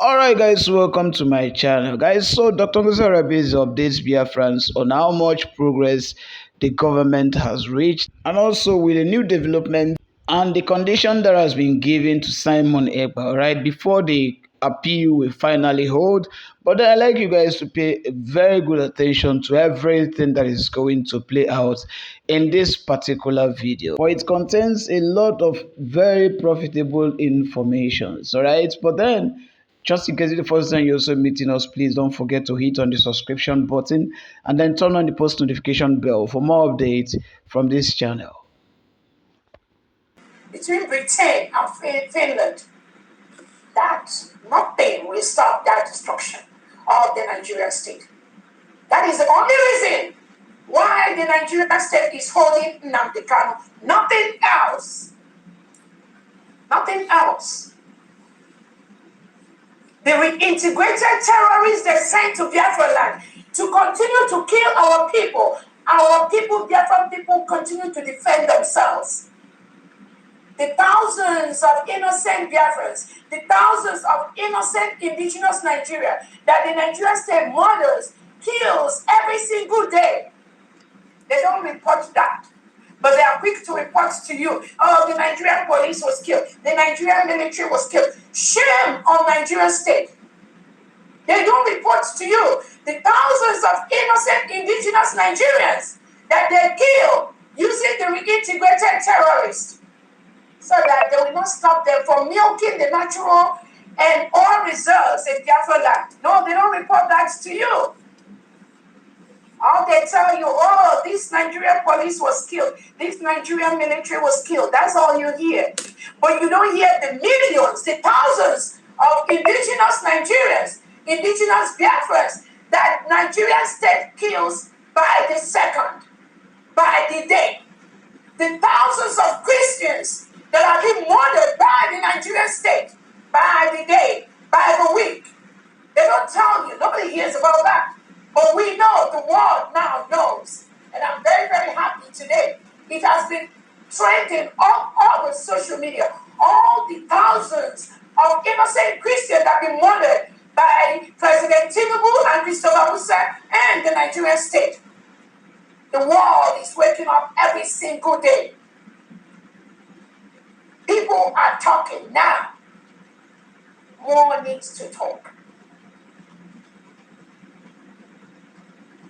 Alright guys, welcome to my channel. Guys, so Dr. Arabi's updates Biafrans on how much progress the government has reached and also with a new development and the condition that has been given to Simon Ekpa, right, before the appeal will finally hold. But I'd like you guys to pay very good attention to everything that is going to play out in this particular video. For it contains a lot of very profitable information, alright? But then just in case it's the first time you're also meeting us, please don't forget to hit on the subscription button and then turn on the post notification bell for more updates from this channel. Between Britain and Finland, that nothing will stop that destruction of the Nigerian state. That is the only reason why the Nigerian state is holding Nnamdi Kanu. Nothing else. Nothing else. The reintegrated terrorists they sent to Biafra land to continue to kill our people. Our people, Biafran people, continue to defend themselves. The thousands of innocent Biafrans, the thousands of innocent indigenous Nigeria that the Nigerian state murders, kills every single day. They don't report that. But they are quick to report to you, oh, the Nigerian police was killed, the Nigerian military was killed. Shame on Nigerian state. They don't report to you the thousands of innocent indigenous Nigerians that they kill using the reintegrated terrorists, so that they will not stop them from milking the natural and oil reserves in Biafra land. No, they don't report that to you. All they tell you, oh, this Nigerian police was killed, this Nigerian military was killed. That's all you hear. But you don't hear the millions, the thousands of indigenous Nigerians, indigenous Biafrans that Nigerian state kills by the second, by the day. The thousands of Christians that are being murdered by the Nigerian state, by the day, by the week. They don't tell you. Nobody hears about that. But we know, the world now knows. And I'm very, very happy today. It has been trending all over social media. All the thousands of innocent Christians that have been murdered by President Tinubu and Christopher Musa and the Nigerian state. The world is waking up every single day. People are talking now. More needs to talk.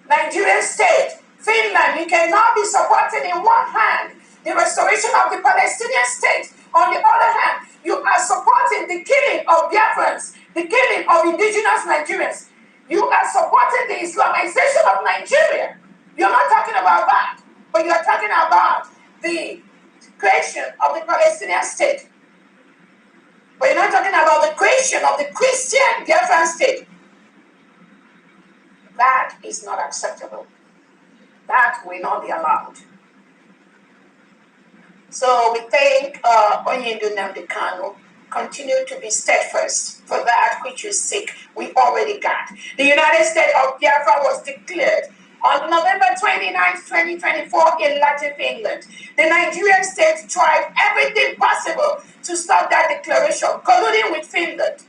Nigerian state, Finland, you cannot be supporting in one hand the restoration of the Palestinian state. On the other hand, you are supporting the killing of Biafrans, the killing of indigenous Nigerians. You are supporting the Islamization of Nigeria. You're not talking about that, but you're talking about the creation of the Palestinian state. But you're not talking about the creation of the Christian Biafran state. That is not acceptable. That will not be allowed. So we thank Onyendu Nnamdi Kanu. Continue to be steadfast for that which you seek. We already got. The United States of Biafra was declared on November 29, 2024 in Latin England. The Nigerian state tried everything possible to stop that declaration, colluding with Finland.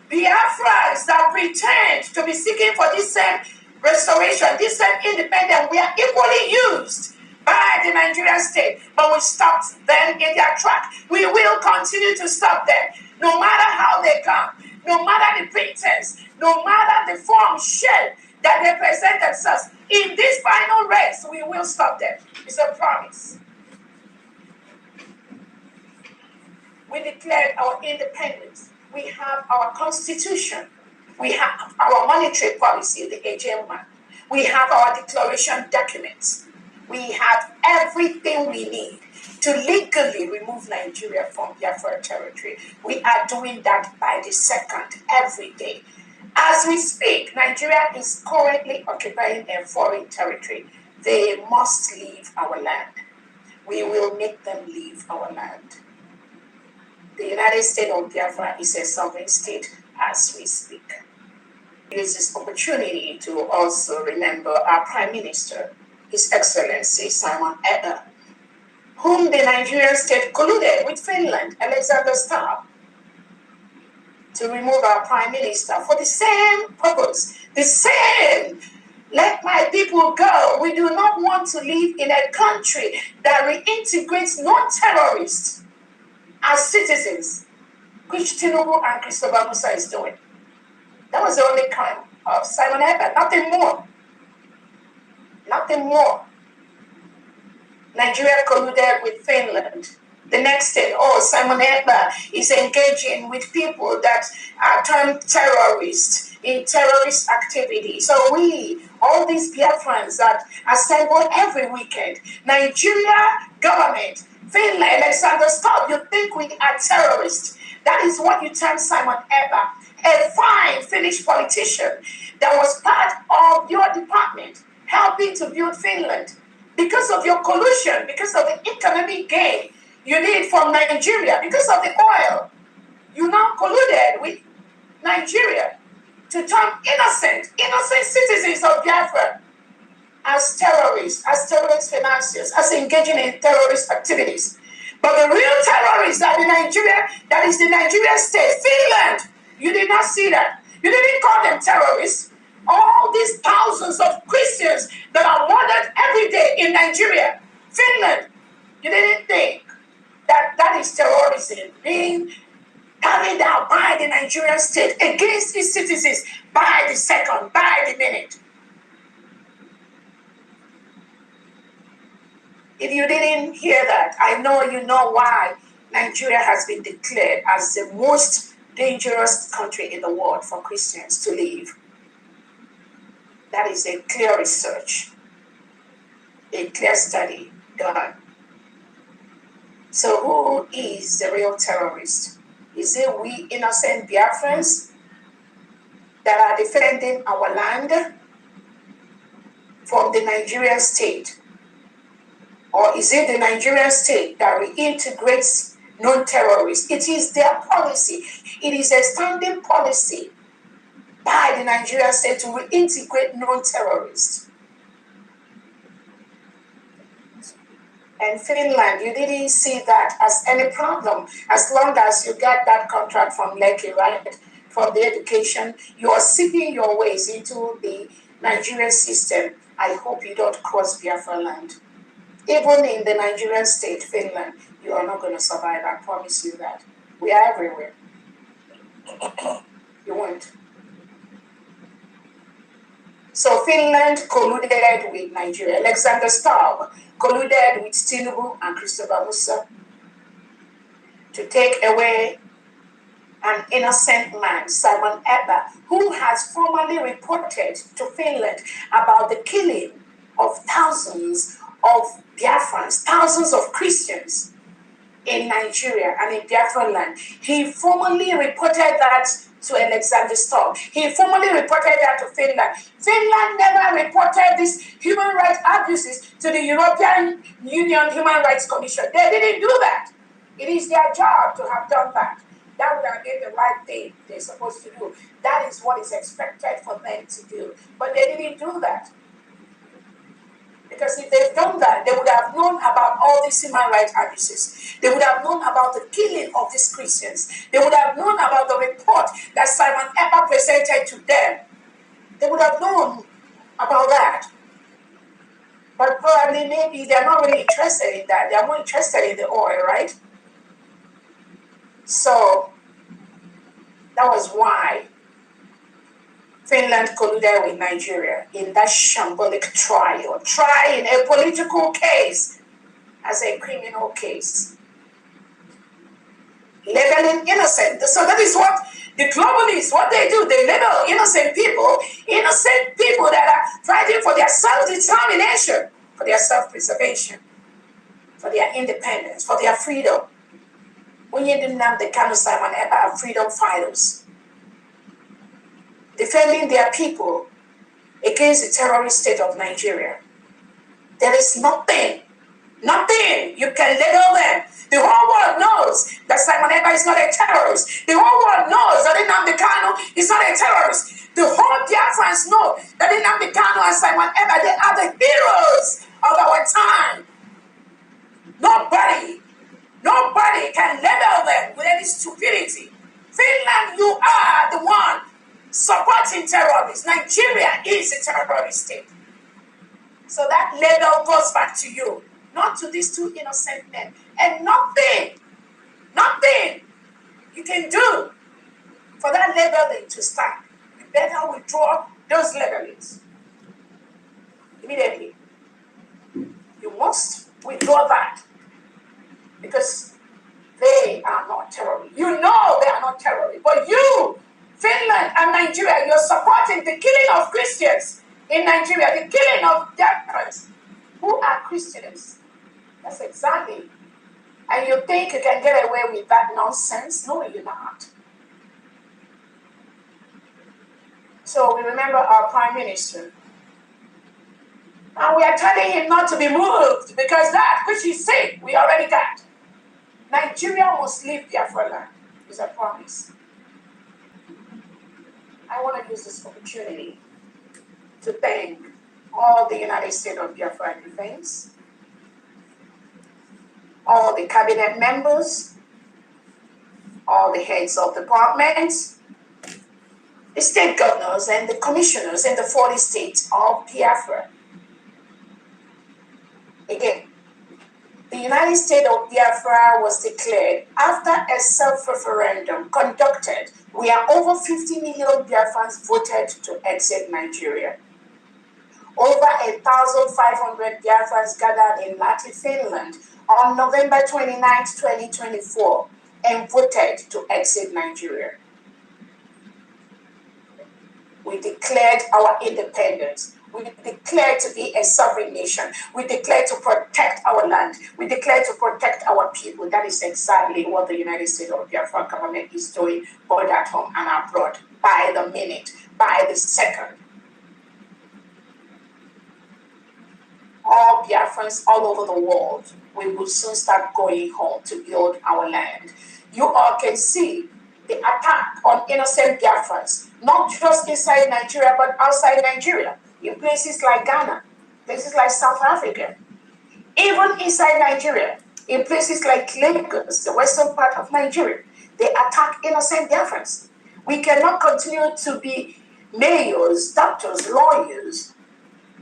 Biafrans that pretend to be seeking for this same restoration, this same independence, we are equally used by the Nigerian state, but we stopped them in their track. We will continue to stop them, no matter how they come, no matter the pretense, no matter the form, shape that they present themselves. In this final race, we will stop them. It's a promise. We declared our independence. We have our constitution. We have our monetary policy, the AGM. We have our declaration documents. We have everything we need to legally remove Nigeria from Biafra territory. We are doing that by the second, every day. As we speak, Nigeria is currently occupying a foreign territory. They must leave our land. We will make them leave our land. The United States of Biafra is a sovereign state as we speak. Use this opportunity to also remember our Prime Minister, His Excellency Simon Ekpa, whom the Nigerian state colluded with Finland, Alexander Stubb, to remove our prime minister for the same purpose, the same. Let my people go. We do not want to live in a country that reintegrates non-terrorists as citizens, which Tinubu and Christopher Musa is doing. That was the only crime of Simon Ekpa, nothing more. Nothing more. Nigeria colluded with Finland. The next thing, Simon Ekpa is engaging with people that are termed terrorists in terrorist activity. So all these Biafrans that assemble every weekend, Nigeria government, Finland, Alexander, stop, you think we are terrorists. That is what you term Simon Ekpa, a fine Finnish politician that was part of your department, helping to build Finland. Because of your collusion, because of the economic gain you need from Nigeria, because of the oil, you now colluded with Nigeria to turn innocent citizens of Biafra as terrorist financiers, as engaging in terrorist activities. But the real terrorists that is the Nigerian state, Finland, you did not see that. You didn't call them terrorists. All these thousands of Christians that are murdered every day in Nigeria, Finland, you didn't think that is terrorism being carried out by the Nigerian state against its citizens by the second, by the minute. If you didn't hear that, I know you know why Nigeria has been declared as the most dangerous country in the world for Christians to live. That is a clear research, a clear study done. So who is the real terrorist? Is it we innocent Biafrans that are defending our land from the Nigerian state? Or is it the Nigerian state that reintegrates non-terrorists? It is their policy. It is a standing policy by the Nigerian state to reintegrate non-terrorists. And Finland, you didn't see that as any problem. As long as you get that contract from Lekki, right, from the education, you are seeking your ways into the Nigerian system. I hope you don't cross Biafra land. Even in the Nigerian state, Finland, you are not going to survive. I promise you that. We are everywhere. You won't. So Finland colluded with Nigeria. Alexander Stubb colluded with Tinubu and Christopher Musa to take away an innocent man, Simon Ekpa, who has formally reported to Finland about the killing of thousands of Biafrans, thousands of Christians in Nigeria and in Biafran land. He formally reported that to Alexander Stubb. He formally reported that to Finland. Finland never reported these human rights abuses to the European Union Human Rights Commission. They didn't do that. It is their job to have done that. That would have been the right thing they're supposed to do. That is what is expected for them to do. But they didn't do that. Because if they've done that, they would have known about all these human rights abuses. They would have known about the killing of these Christians. They would have known about the report that Simon Ekpa presented to them. They would have known about that. But probably, maybe they're not really interested in that. They're more interested in the oil, right? So, that was why Finland colluded with Nigeria in that shambolic trial, trying a political case as a criminal case, labeling innocent. So that is what the globalists, what they do. They label innocent people that are fighting for their self-determination, for their self-preservation, for their independence, for their freedom. When you didn't have the kind of Simon Ekpa are freedom fighters, defending their people against the terrorist state of Nigeria. There is nothing you can label them. The whole world knows that Simon Ekpa is not a terrorist. The whole world knows that Nnamdi Kanu is not a terrorist. The whole Biafrans know that Nnamdi Kanu and Simon Ekpa, they are the heroes of our time. Nobody can label them with any stupidity. Finland, you are the one supporting terrorists. Nigeria is a terrorist state. So that label goes back to you, not to these two innocent men. And nothing you can do for that labeling to start. You better withdraw those labelings immediately. You must withdraw that because they are not terrorists. You know they are not terrorists. But you, Finland and Nigeria, you're supporting the killing of Christians in Nigeria, the killing of Biafrans who are Christians. That's exactly. And you think you can get away with that nonsense? No, you're not. So we remember our Prime Minister. And we are telling him not to be moved because that which he said, we already got. Nigeria must leave Biafra land. Is a promise. I want to use this opportunity to thank all the United States of Biafra Defense, all the cabinet members, all the heads of departments, the state governors and the commissioners in the 40 states of Biafra. Again, the United States of Biafra was declared after a self-referendum conducted where over 50 million Biafrans voted to exit Nigeria. Over 1,500 Biafrans gathered in Lati, Finland on November 29, 2024 and voted to exit Nigeria. We declared our independence. We declared to be a sovereign nation. We declared to protect our land. We declared to protect our people. That is exactly what the United States of Biafra government is doing both at home and abroad, by the minute, by the second. All Biafrans all over the world, we will soon start going home to build our land. You all can see the attack on innocent Biafrans, not just inside Nigeria, but outside Nigeria, in places like Ghana, places like South Africa, even inside Nigeria, in places like Lagos, the western part of Nigeria, they attack innocent Biafrans. We cannot continue to be mayors, doctors, lawyers,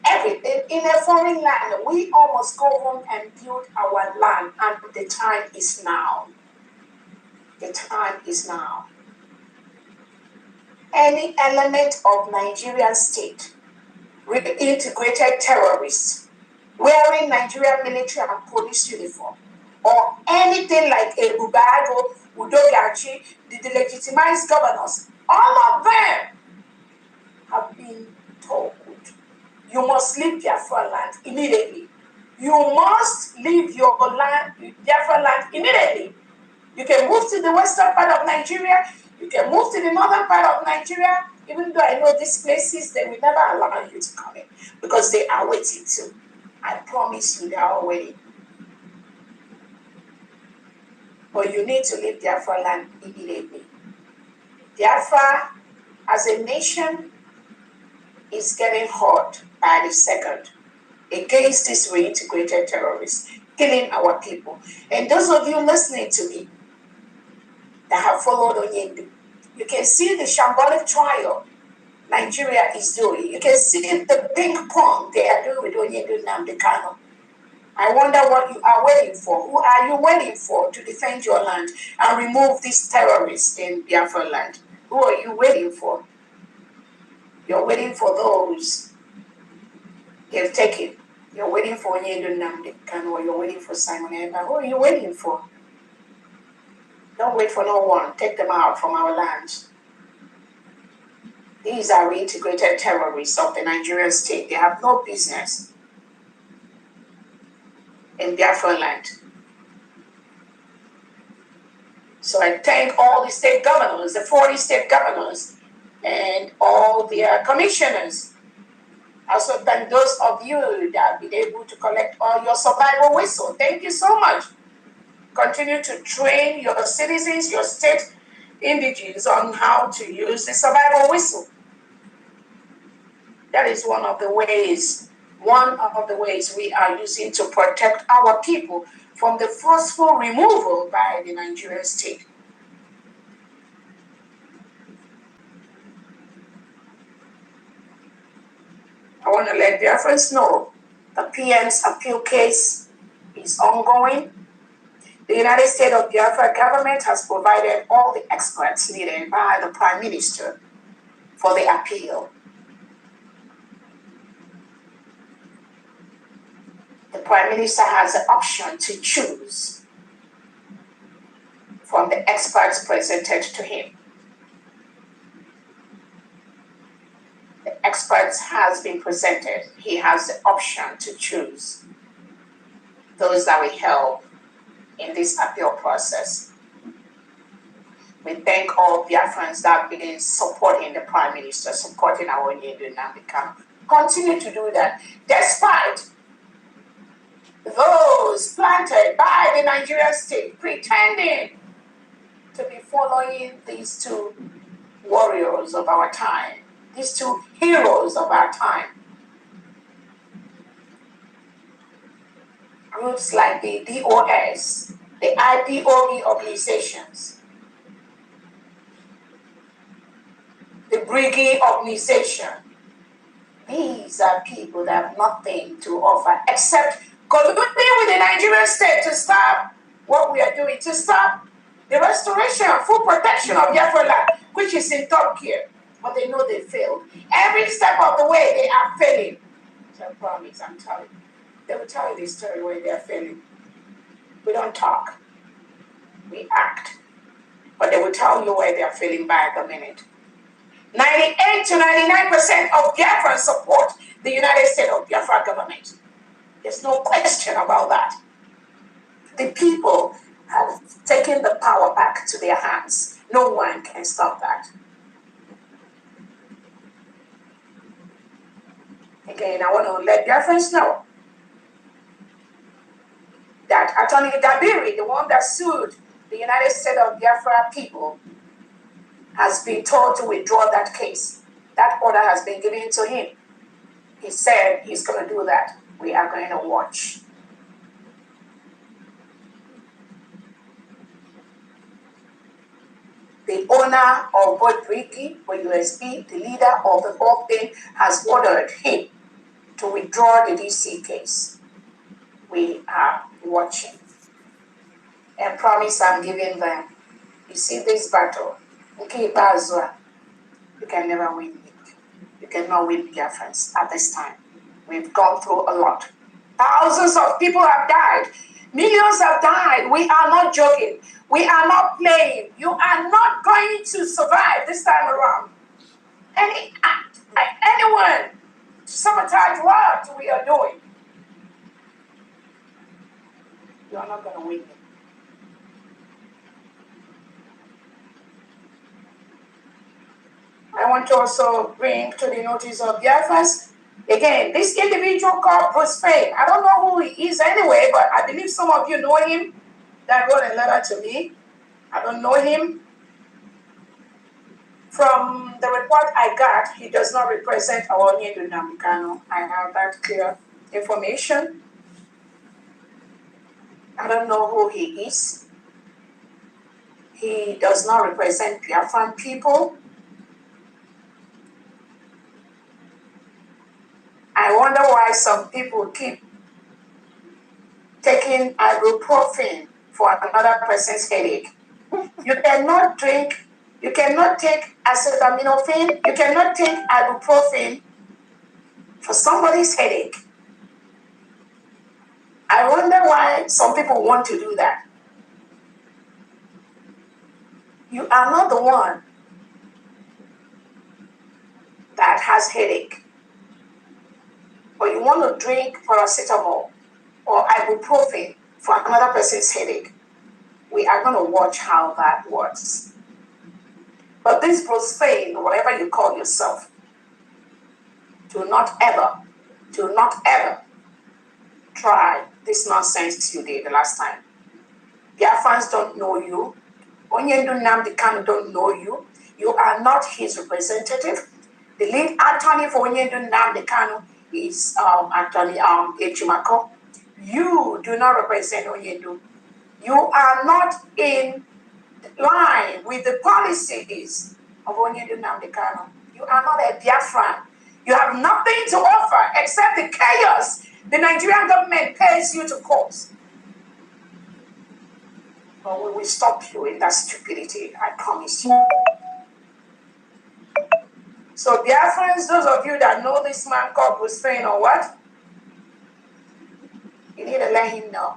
everything in a foreign land. We all must go home and build our land, and the time is now. The time is now. Any element of Nigerian state with integrated terrorists wearing Nigerian military and police uniform, or anything like a Bubago, Udogachi, the delegitimized governors, all of them have been told, you must leave Biafra land immediately. You must leave your land, Biafra land immediately. You can move to the western part of Nigeria. You can move to the northern part of Nigeria. Even though I know these places, they will never allow you to come in because they are waiting too. I promise you, they are all waiting. But you need to leave Biafra land immediately. Biafra, as a nation, is getting hurt by the second against these reintegrated terrorists, killing our people. And those of you listening to me that have followed Onyendu, you can see the shambolic trial Nigeria is doing. You can see the ping pong they are doing with Onyendu Nnamdi Kanu. I wonder what you are waiting for. Who are you waiting for to defend your land and remove these terrorists in Biafra land? Who are you waiting for? You're waiting for those you've taken. You're waiting for Onyendu Nnamdi Kanu, or you're waiting for Simon Ekpa. Who are you waiting for? Don't wait for no one. Take them out from our lands. These are reintegrated terrorists of the Nigerian state. They have no business in Biafra land. So I thank all the state governors, the 40 state governors, and all their commissioners. I also thank those of you that have been able to collect all your survival whistle. Thank you so much. Continue to train your citizens, your state indigenes on how to use the survival whistle. That is one of the ways we are using to protect our people from the forceful removal by the Nigerian state. let Biafrans know the PM's appeal case is ongoing. The United States of Biafra government has provided all the experts needed by the Prime Minister for the appeal. The Prime Minister has the option to choose from the experts presented to him. The experts has been presented. He has the option to choose those that will help in this appeal process. We thank all Biafrans that have been supporting the Prime Minister, supporting our Onyedu Nnamdi Kanu. Continue to do that, despite those planted by the Nigerian state pretending to be following these two warriors of our time, these two heroes of our time. Groups like the DOS, the IPOB organizations, the Brigade organization. These are people that have nothing to offer except colluding with the Nigerian state to stop what we are doing, to stop the restoration, full protection of Biafra land, which is in top gear. But they know they failed. Every step of the way, they are failing. So I promise, I'm telling you. They will tell you the story where they are failing. We don't talk. We act. But they will tell you where they are failing by the minute. 98 to 99% of Biafrans support the United States of Biafra government. There's no question about that. The people have taken the power back to their hands. No one can stop that. Again, I want to let Biafrans know that Attorney Dabiri, the one that sued the United States of Biafra people, has been told to withdraw that case. That order has been given to him. He said he's going to do that. We are going to watch. The owner of both Ricky or USB, the leader of the whole thing, has ordered him to withdraw the DC case. We are watching. And promise I'm giving them. You see this battle. You can never win it. You cannot win Biafrans at this time. We've gone through a lot. Thousands of people have died. Millions have died. We are not joking. We are not playing. You are not going to survive this time around. Any act by anyone to sabotage what we are doing, you are not going to win it. I want to also bring to the notice of Biafrans, again, this individual called Bruce Fain. I don't know who he is anyway, but I believe some of you know him. That wrote a letter to me. I don't know him. From the report I got, he does not represent our Onyedu Nnamdi Kanu. I have that clear information. I don't know who he is. He does not represent Biafran people. I wonder why some people keep taking ibuprofen for another person's headache. You cannot drink, you cannot take acetaminophen, you cannot take ibuprofen for somebody's headache. I wonder why some people want to do that. You are not the one that has headache. Or you want to drink paracetamol or ibuprofen for another person's headache. We are going to watch how that works. But this Bruce Fain, whatever you call yourself, do not ever try this nonsense you did the last time. Biafrans don't know you. Onyedu Nnamdi Kanu don't know you. You are not his representative. The lead attorney for Onyedu Nnamdi Kanu is Attorney Ejimako. You do not represent Onyedu. You are not in line with the policies of Onyedu Nnamdi Kanu. You are not a Biafran. You have nothing to offer except the chaos the Nigerian government pays you to cause. But we will stop you in that stupidity, I promise you. So Biafrans, those of you that know this man called Hussein or what, you need to let him know